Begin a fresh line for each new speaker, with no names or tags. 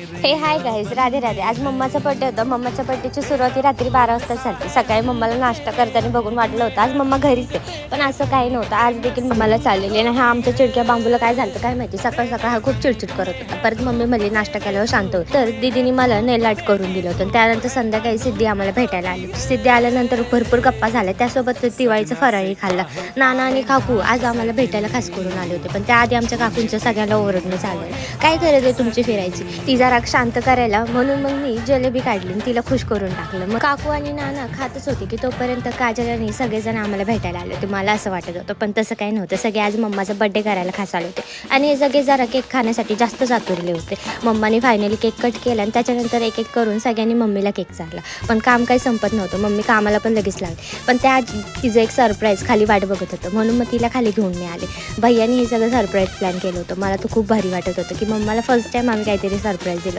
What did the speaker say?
हे hi guys, Radhe Radhe. आज मम्माचा birthday होता. मम्माच्या बड्डेची सुरुवाती रात्री 12 वाजता झाली. सकाळी मम्माला नाश्ता करताना बघून वाटलं होतं आज मम्मा घरीच आहे, पण असं काही नव्हतं. आज देखील मम्माला चाललेली आणि हा आमच्या चिडक्या बांबूला काय झालं काय माहिती, सकाळ सकाळ हा खूप चिडचिड करत होता. परत मम्मी म्हणली नाश्ता केल्यावर शांत होत. तर दीदीने मला नेल आर्ट करून दिलं होतं. त्यानंतर संध्याकाळी सिद्धी आम्हाला भेटायला आली. सिद्धी आल्यानंतर भरपूर गप्पा झाल्या. त्यासोबत दिवाळीचं फराळी खाल्ला. नाना आणि काकू आज आम्हाला भेटायला खास करून आले होते, पण त्याआधी आमच्या काकूंच्या सगळ्यांना ओरडणं चालू आहे. काय गरज आहे तुमची फिरायची, तिचा राग शांत करायला. म्हणून मग मी जलेबी काढली आणि तिला खुश करून टाकलं. मग काकू आणि नाना खातच होते की तोपर्यंत काजल आणि सगळेजण आम्हाला भेटायला आले होते. मला असं वाटत होतं, पण तसं काही नव्हतं. सगळे आज मम्माचा बड्डे करायला खास आले होते आणि सगळे जरा केक खाण्यासाठी जास्तच आतुरले होते. मम्माने फायनली केक कट केला आणि त्याच्यानंतर एक एक करून सगळ्यांनी मम्मीला केक चारला. पण काम काही संपत नव्हतं. मम्मी कामाला पण लगेच लागली, पण त्या तिचं एक सरप्राईज खाली वाट बघत होतं, म्हणून मग तिला खाली घेऊन मी आले. भैयानी हे सगळं सरप्राईज प्लॅन केलं होतं. मला तर खूप भारी वाटत होतं की मम्माला फर्स्ट टाईम आम्ही काहीतरी सरप्राईज